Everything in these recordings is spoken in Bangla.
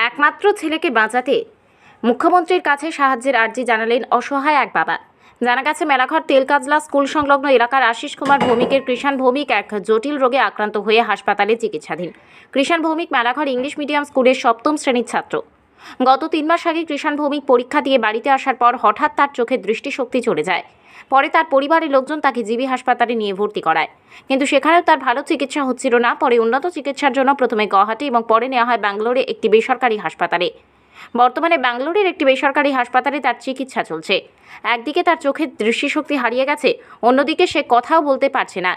একমাত্র ছেলেকে বাঁচাতে মুখ্যমন্ত্রীর কাছে সাহায্যের আর্জি জানালেন অসহায় এক বাবা। জানা গেছে, মেলাঘর তেলকাজলা স্কুল সংলগ্ন এলাকার আশিস কুমার ভৌমিকের কৃষাণ ভৌমিক এক জটিল রোগে আক্রান্ত হয়ে হাসপাতালে চিকিৎসাধীন। কৃষাণ ভৌমিক মেলাঘর ইংলিশ মিডিয়াম স্কুলের ৭ম শ্রেণীর ছাত্র। গত ৩ মাস আগে কৃষাণ ভৌমিক পরীক্ষা দিয়ে বাড়িতে আসার পর হঠাৎ তার চোখের দৃষ্টিশক্তি চলে যায়। পরে তার পরিবারের লোকজন তাকে জিবি হাসপাতালে নিয়ে ভর্তি করায়, কিন্তু সেখানেও তার ভালো চিকিৎসা হচ্ছিল না। পরে উন্নত চিকিৎসার জন্য প্রথমে গুয়াহাটি এবং পরে নেওয়া হয় ব্যাঙ্গালোরে একটি বেসরকারি হাসপাতালে। বর্তমানে ব্যাঙ্গালোরের একটি বেসরকারি হাসপাতালে তার চিকিৎসা চলছে। একদিকে তার চোখের দৃষ্টিশক্তি হারিয়ে গেছে, অন্যদিকে সে কথাও বলতে পারছে না।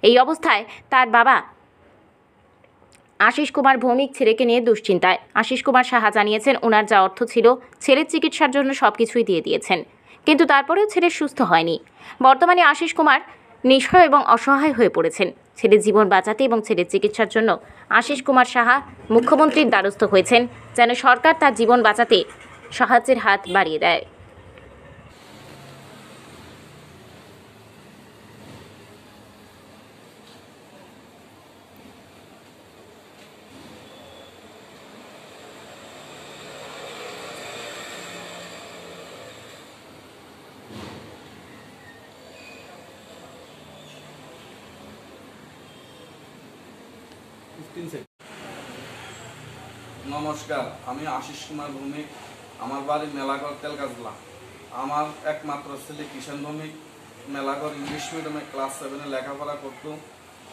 এই অবস্থায় তার বাবা আশিস কুমার ভৌমিক ছেলেকে নিয়ে দুশ্চিন্তায়। আশিস কুমার সাহা জানিয়েছেন, ওনার যা অর্থ ছিল ছেলের চিকিৎসার জন্য সবকিছুই দিয়ে দিয়েছেন, কিন্তু তারপরেও ছেলে সুস্থ হয়নি। বর্তমানে আশিস কুমার নিঃসহায় এবং অসহায় হয়ে পড়েছেন। ছেলের জীবন বাঁচাতে এবং ছেলের চিকিৎসার জন্য আশিস কুমার সাহা মুখ্যমন্ত্রীর দ্বারস্থ হয়েছেন, যেন সরকার তার জীবন বাঁচাতে সাহায্যের হাত বাড়িয়ে দেয়। নমস্কার, আমি আশিস কুমার ভৌমিক। আমার বাড়ি মেলাঘর তেলকাজলা। আমার একমাত্র ছেলে কৃষাণ ভৌমিক মেলাঘর ইংলিশ মিডিয়ামে ক্লাস 7-এ লেখাপড়া করত।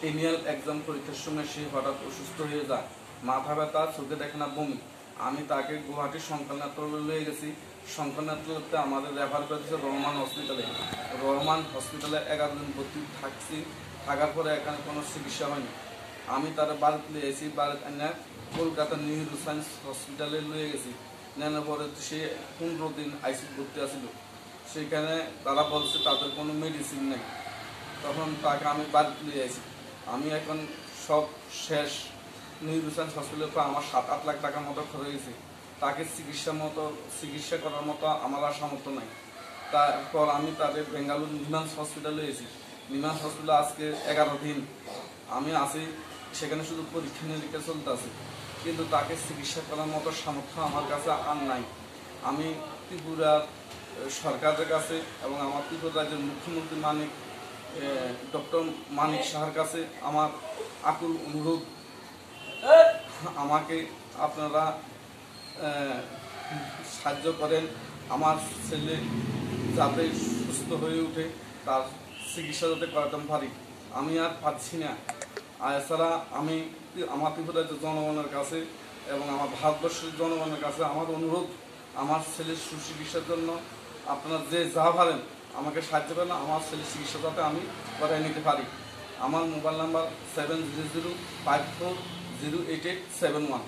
এনুয়াল এক্সাম পরীক্ষার সময় সে হঠাৎ অসুস্থ হয়ে যায়, মাথা ব্যথা, চোখে দেখে না, বমি। আমি তাকে গুয়াহাটির শঙ্করনাথপুরে নিয়ে গেছি। শঙ্করনাথপুরতে আমাদের রেফার করেছে রহমান হসপিটালে। রহমান হসপিটালে 11 দিন ভর্তি থাকার পরে এখানে কোনো চিকিৎসা হয়নি। আমি তার বাড়িতে নিয়ে এসেছি, বাড়িতে এনে কলকাতা নিউরো সায়েন্স হসপিটালে নিয়ে গেছি। নেওয়ার পরে সে 15 দিন আইসিইউ ভর্তি আসিল। সেখানে তারা বলছে তাদের কোনো মেডিসিন নেই। তখন তাকে আমি বাড়িতে নিয়ে আসি। আমি এখন সব শেষ। নিউরো সায়েন্স হসপিটালে আমার 7-8 লাখ টাকার মতো খরচ হয়েছে। তাকে চিকিৎসা করার মতো আমার আর সামর্থ্য নাই। তারপর আমি তাদের বেঙ্গালুরু নিমান্স হসপিটালে এসেছি। নিমান্স হসপিটালে আজকে 11 দিন আমি আছি। সেখানে শুধু পরীক্ষা নিরীক্ষা চলতে আছে, কিন্তু তাকে চিকিৎসা করার মতো সামর্থ্য আমার কাছে আর নাই। আমি ত্রিপুরার সরকারের কাছে এবং আমার ত্রিপুরা রাজ্যের মুখ্যমন্ত্রী ডক্টর মানিক সাহার কাছে আমার আকুল অনুরোধ, আমাকে আপনারা সাহায্য করেন। আমার ছেলে যাতে সুস্থ হয়ে ওঠে, তার চিকিৎসা যাতে করাতে পারি। আমি আর পাচ্ছি না। আর এছাড়া আমি আমার ত্রিপুরা জনগণের কাছে এবং আমার ভারতবর্ষের জনগণের কাছে আমার অনুরোধ, আমার ছেলের সুচিকিৎসার জন্য আপনারা যে যা পারেন আমাকে সাহায্য করেন। আমার ছেলের চিকিৎসা যাতে আমি করাই নিতে পারি। আমার মোবাইল নাম্বার 7005408871।